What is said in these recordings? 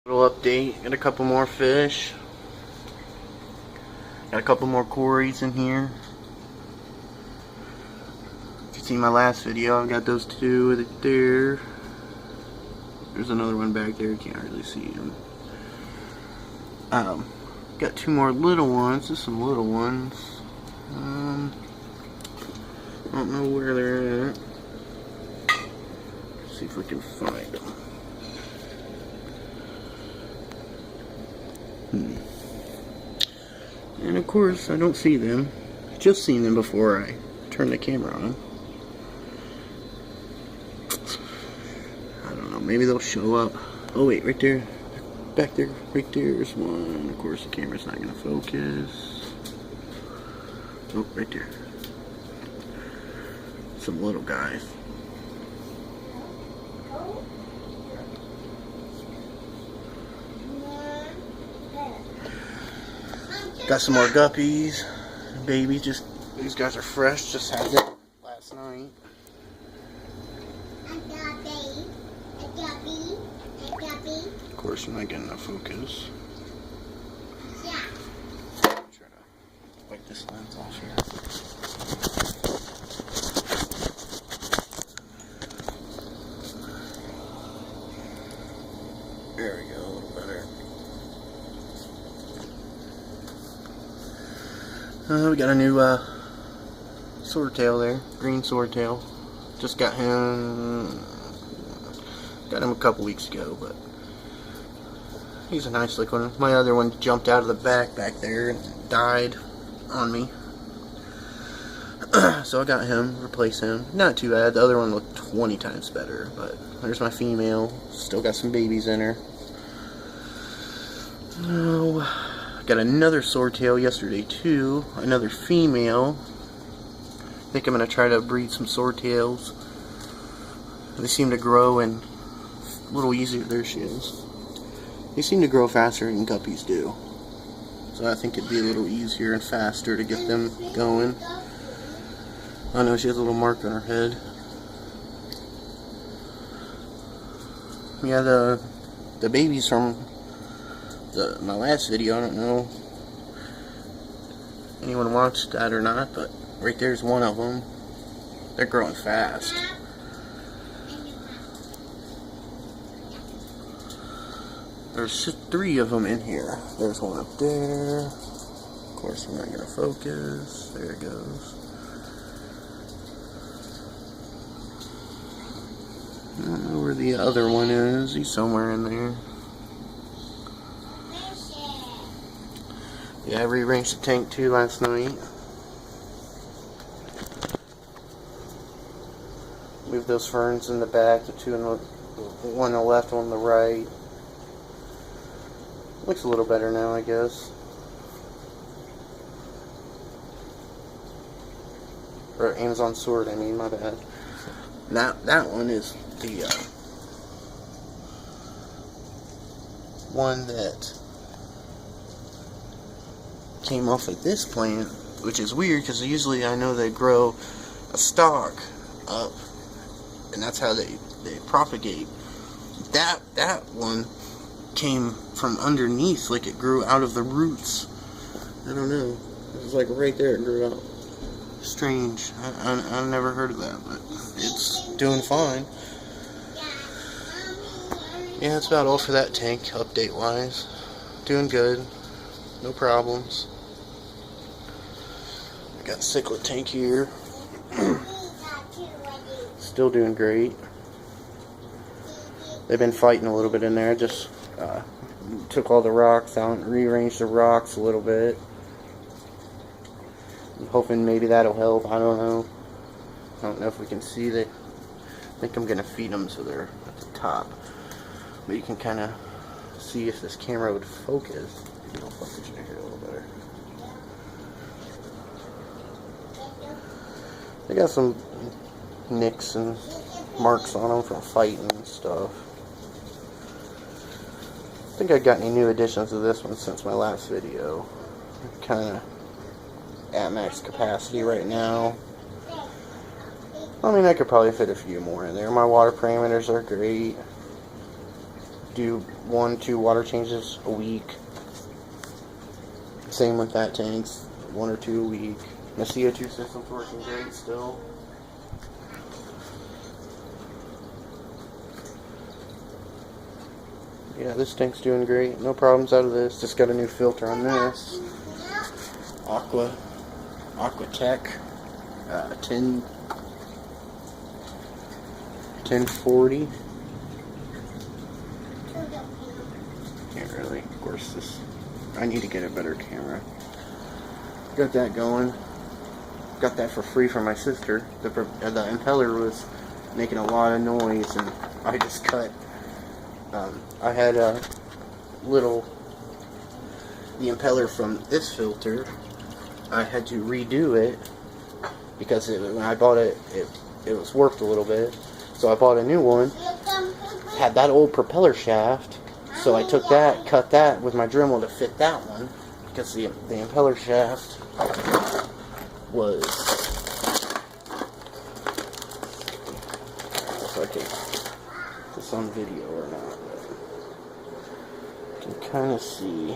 Little update, got a couple more fish. Got a couple more quarries in here. If you seen my last video, I've got those two right there. There's another one back there, you can't really see him. Got two more little ones, just some little ones. I don't know where they're at. See if we can find them. And of course, I don't see them. Just seen them before I turn the camera on. I don't know, maybe they'll show up. Oh wait, right there. Back there, right there's one. Of course, the camera's not going to focus. Oh, right there. Some little guys. Got some more guppies, babies. Just these guys are fresh. Just had them last night. Of course, I'm not getting enough focus. Yeah. Try to wipe this lens off here. There we go, a little better. We got a new swordtail there, green swordtail. Just got him a couple weeks ago, but he's a nice looking one. My other one jumped out of the back there and died on me. So I got him, replaced him. Not too bad. The other one looked 20 times better, but there's my female. Still got some babies in her. Oh, got another swordtail yesterday too. Another female. I think I'm going to try to breed some swordtails. They seem to grow in a little easier. There she is. They seem to grow faster than guppies do. So I think it'd be a little easier and faster to get them going. I know she has a little mark on her head. Yeah, the babies from my last video, I don't know if anyone watched that or not, but right there's one of them. They're growing fast. There's just 3 of them in here. There's one up there. Of course, I'm not going to focus. There it goes. I don't know where the other one is. He's somewhere in there. Yeah, I rearranged the tank too last night. Moved those ferns in the back, the two in the one on the left, one on the right. Looks a little better now, I guess. Or Amazon sword, I mean, my bad. That one is the one that came off of this plant, which is weird because usually I know they grow a stalk up, and that's how they propagate. That one came from underneath, like it grew out of the roots. I don't know. It was like right there, it grew out. Strange. I've never heard of that, but it's doing fine. Yeah, that's about all for that tank, update wise. Doing good. No problems. I got cichlid tank here. Still doing great. They've been fighting a little bit in there. Just took all the rocks out and rearranged the rocks a little bit. I'm hoping maybe that'll help. I don't know. I don't know if we can see the. I think I'm gonna feed them so they're at the top. But you can kind of see if this camera would focus. Maybe it'll focus you here a little better. They got some nicks and marks on them from fighting and stuff. I think I got any new additions to this one since my last video. Kind of at max capacity right now. I mean, I could probably fit a few more in there. My water parameters are great. do 1-2 water changes a week. Same with that tanks, 1 or 2 a week. My CO2 system's working great still. Yeah, this tank's doing great. No problems out of this. Just got a new filter on this. Aquatech 1040. Can't really. Of course, this. I need to get a better camera. Got that going. Got that for free from my sister. The impeller was making a lot of noise, and I just cut. I had a the impeller from this filter. I had to redo it because when I bought it, it was warped a little bit. So I bought a new one. Had that old propeller shaft, so I took that, cut that with my Dremel to fit that one because the impeller shaft was. If I can put this on video or not, but you can kind of see.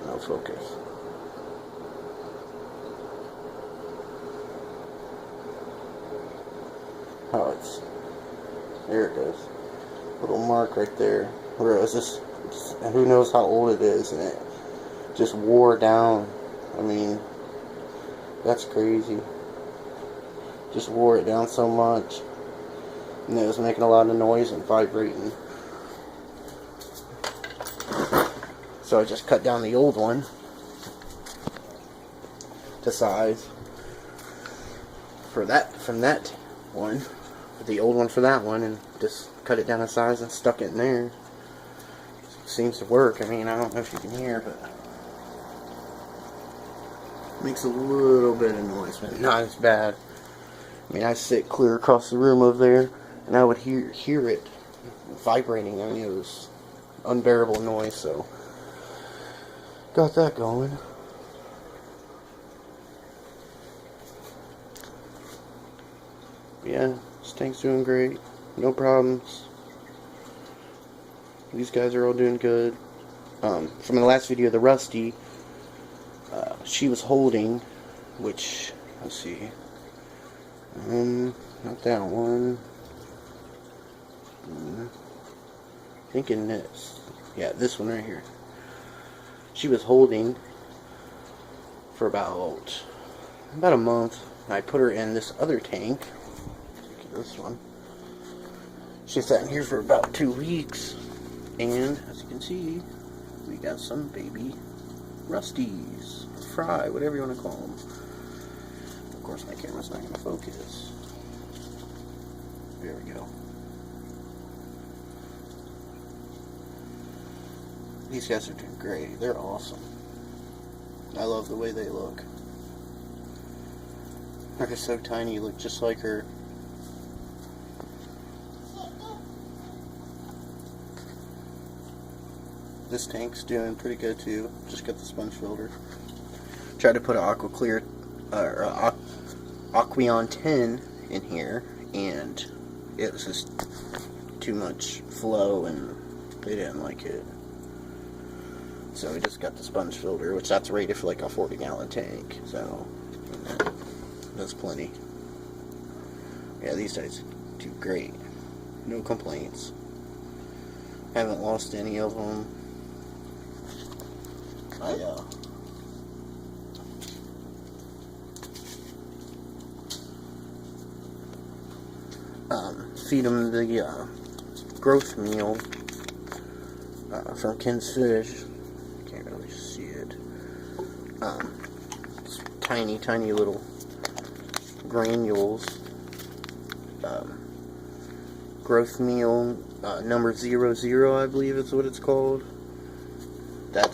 No focus. Oh, it's there. It is. Little mark right there. Where it was just, and who knows how old it is, and it just wore down. I mean, that's crazy. Just wore it down so much, and it was making a lot of noise and vibrating. So I just cut down the old one to size for that from that one, the old one for that one, and just cut it down to size and stuck it in there. Seems to work. I mean, I don't know if you can hear, but it makes a little bit of noise, but not as bad. I mean, I sit clear across the room over there, and I would hear it vibrating. I mean, it was unbearable noise. So got that going. Yeah, this tank's doing great. No problems. These guys are all doing good. From the last video, the Rusty, she was holding, which, let's see, not that one. Thinking this. Yeah, this one right here. She was holding for about a month. I put her in this other tank. This one. She sat in here for about 2 weeks, and as you can see, we got some baby Rusties, fry, whatever you want to call them. Of course, my camera's not going to focus. There we go. These guys are doing great. They're awesome. I love the way they look. They're just so tiny, look just like her. This tank's doing pretty good too. Just got the sponge filter. Tried to put an Aqueon 10 in here, and it was just too much flow, and they didn't like it. So we just got the sponge filter, which that's rated for like a 40-gallon tank. So that's plenty. Yeah, these guys do great. No complaints. Haven't lost any of them. Feed them the growth meal from Ken's Fish. Can't really see it. It's tiny little granules. Growth meal number 00, I believe is what it's called. I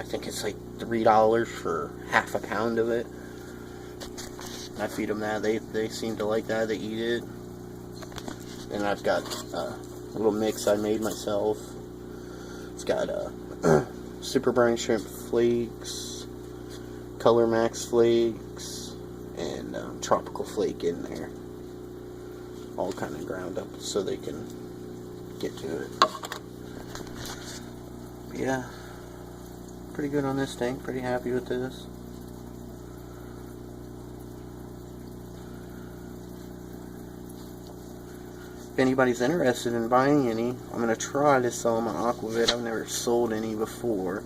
think it's like $3 for half a pound of it. I feed them that. They seem to like that. They eat it. And I've got a little mix I made myself. It's got Super Brine Shrimp Flakes, Color Max Flakes, and tropical flake in there, all kind of ground up so they can get to it. But yeah, pretty good on this tank, pretty happy with this. If anybody's interested in buying any, I'm going to try to sell them on Aquavit. I've never sold any before.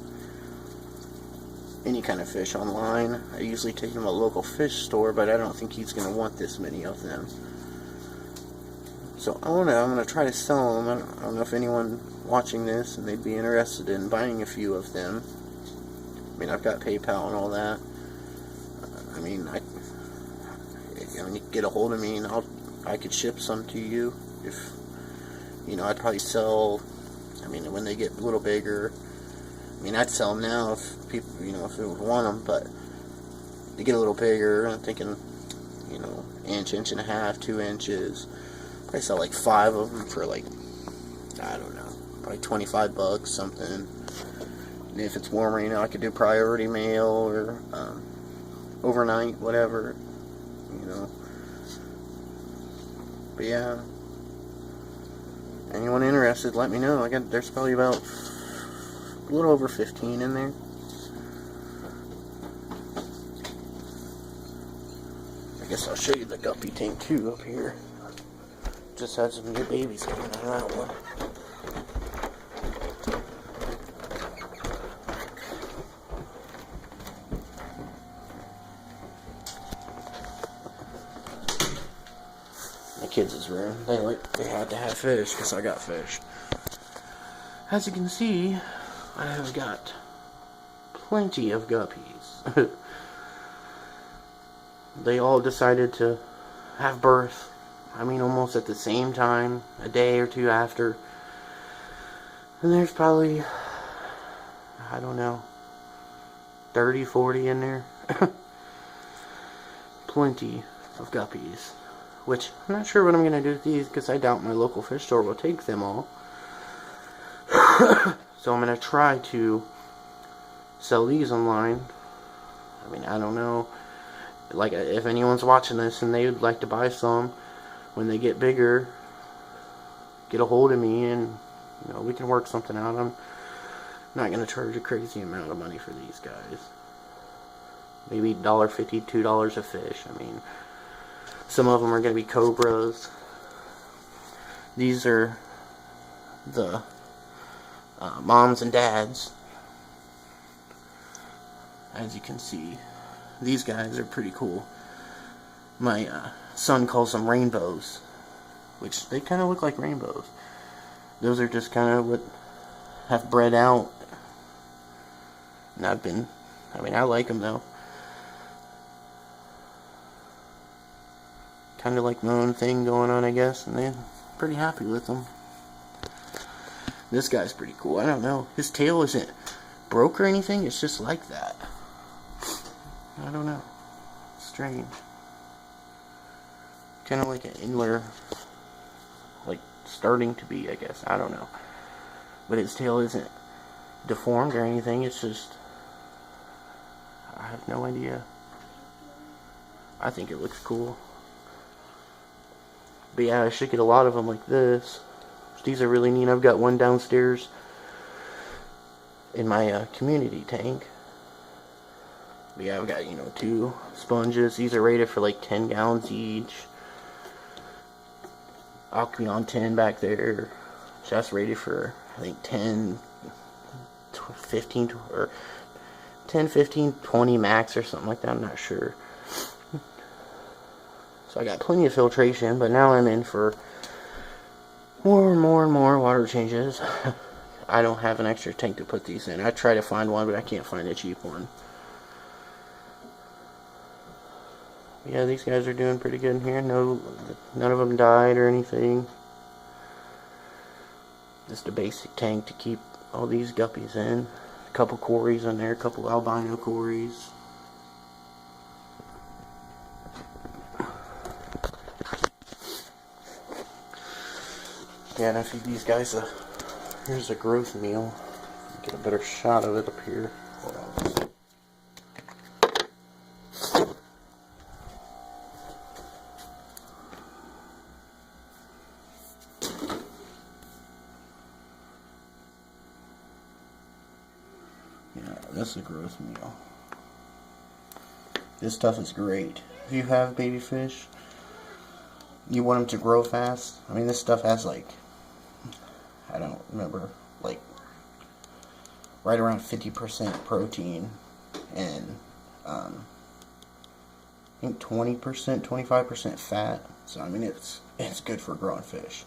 Any kind of fish online. I usually take them to a local fish store, but I don't think he's going to want this many of them. So I don't know, I'm going to try to sell them. I don't know if anyone watching this and they'd be interested in buying a few of them. I mean, I've got PayPal and all that. I mean, you get a hold of me and I could ship some to you. If, you know, I'd probably sell, I mean, when they get a little bigger, I mean, I'd sell them now if people, you know, if they would want them, but they get a little bigger, I'm thinking, you know, inch and a half, 2 inches, probably sell like 5 of them for like, I don't know, probably 25 bucks, something. And if it's warmer, you know, I could do priority mail or overnight, whatever, you know. But yeah, anyone interested, let me know. There's probably about a little over 15 in there. I guess I'll show you the guppy tank too up here. Just had some new babies coming out of that one. My kids' room. They had to have fish because I got fish. As you can see, I have got plenty of guppies. They all decided to have birth. I mean, almost at the same time, a day or two after. And there's probably, I don't know, 30, 40 in there. Plenty of guppies. Which, I'm not sure what I'm going to do with these, because I doubt my local fish store will take them all. So I'm going to try to sell these online. I mean, I don't know. Like, if anyone's watching this and they would like to buy some, when they get bigger, get a hold of me and, you know, we can work something out. I'm not going to charge a crazy amount of money for these guys. Maybe $1.50, $2 a fish. I mean, some of them are going to be cobras. These are the moms and dads. As you can see, these guys are pretty cool. My son calls them rainbows, which they kind of look like rainbows. Those are just kind of what have bred out. And I like them though. Kind of like my own thing going on, I guess, and they're pretty happy with them. This guy's pretty cool. I don't know. His tail isn't broke or anything. It's just like that. I don't know. Strange. Kind of like an inler, like starting to be, I guess. I don't know. But his tail isn't deformed or anything. It's just, I have no idea. I think it looks cool. But yeah, I should get a lot of them like this. These are really neat. I've got one downstairs in my community tank. But yeah, I've got, you know, 2 sponges. These are rated for like 10 gallons each. Octagon 10 back there. So that's rated for, I think, 10, 15, or 10, 15, 20 max or something like that. I'm not sure. So I got plenty of filtration, but now I'm in for more and more water changes. I don't have an extra tank to put these in. I try to find one, but I can't find a cheap one. Yeah, these guys are doing pretty good in here. No, none of them died or anything. Just a basic tank to keep all these guppies in. A couple cories in there, a couple albino cories. Yeah, and I feed these guys here's a growth meal. Get a better shot of it up here. Hold on. That's a growth meal. This stuff is great. If you have baby fish, you want them to grow fast. I mean, this stuff has like, I don't remember, like right around 50% protein and I think 20%, 25% fat. So I mean, it's good for growing fish.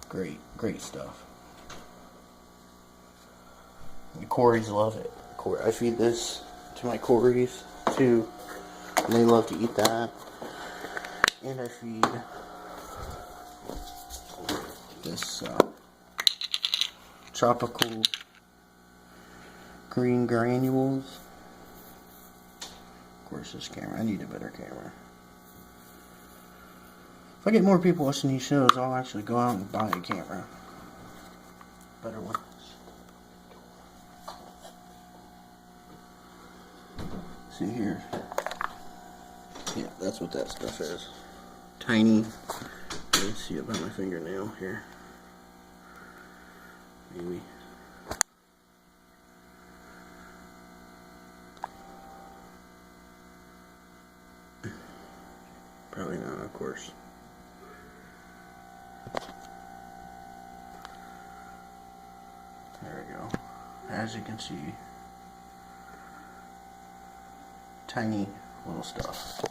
Great stuff. The Corys love it. I feed this to my Corys too, and they love to eat that. And I feed this tropical green granules. Of course, this camera. I need a better camera. If I get more people watching these shows, I'll actually go out and buy a camera. Better one. See here. Yeah, that's what that stuff is. Tiny. You can see it by my fingernail here. Maybe. Probably not, of course. There we go. As you can see, tiny little stuff,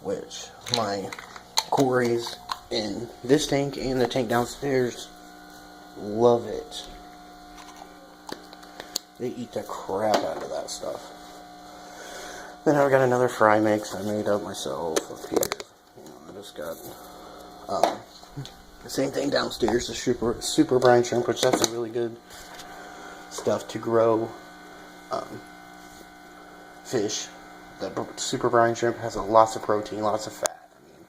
which my Corys in this tank and the tank downstairs love it. They eat the crap out of that stuff. Then I've got another fry mix I made up myself up here. You know, I just got the same thing downstairs, the super brine shrimp, which that's a really good stuff to grow fish. The super brine shrimp has lots of protein, lots of fat. I mean,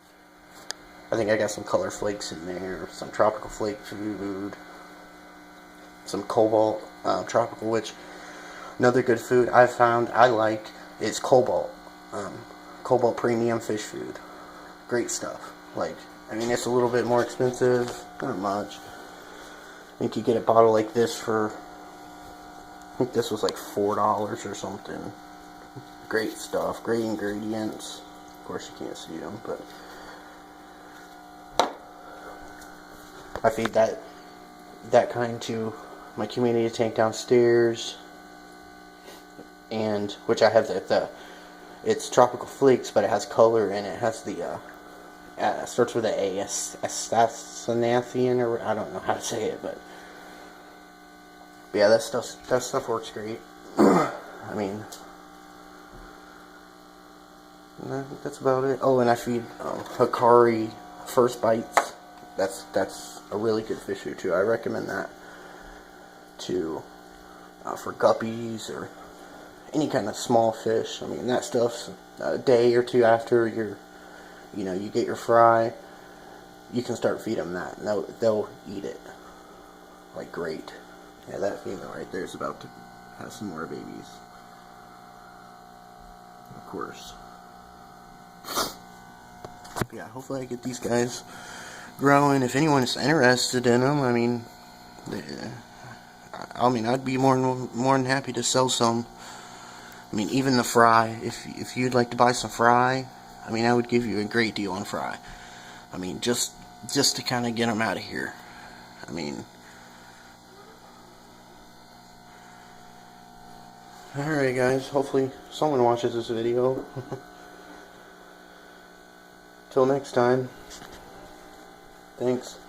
I think I got some color flakes in there, some tropical flake food, some cobalt tropical, which another good food I found I like is cobalt. Cobalt premium fish food. Great stuff. Like, I mean, it's a little bit more expensive, not much. I think you get a bottle like this for, I think this was like $4 or something. Great stuff, great ingredients. Of course you can't see them, but I feed that kind to my community tank downstairs, and which I have it's tropical flakes, but it has color and it has the starts with a astaxanthin, or I don't know how to say it, but yeah, that stuff works great. I mean, I think that's about it. Oh, and I feed Hikari First Bites. That's a really good fish food too. I recommend that to for guppies or any kind of small fish. I mean, that stuff's a day or two after you get your fry, you can start feeding them that, and they'll eat it like great. Yeah, that female right there is about to have some more babies, of course. Yeah, hopefully I get these guys growing. If anyone's interested in them, I mean, I'd be more than happy to sell some. I mean, even the fry. If you'd like to buy some fry, I mean, I would give you a great deal on fry. I mean, just to kind of get them out of here. I mean, alright guys, hopefully someone watches this video. Till next time, thanks.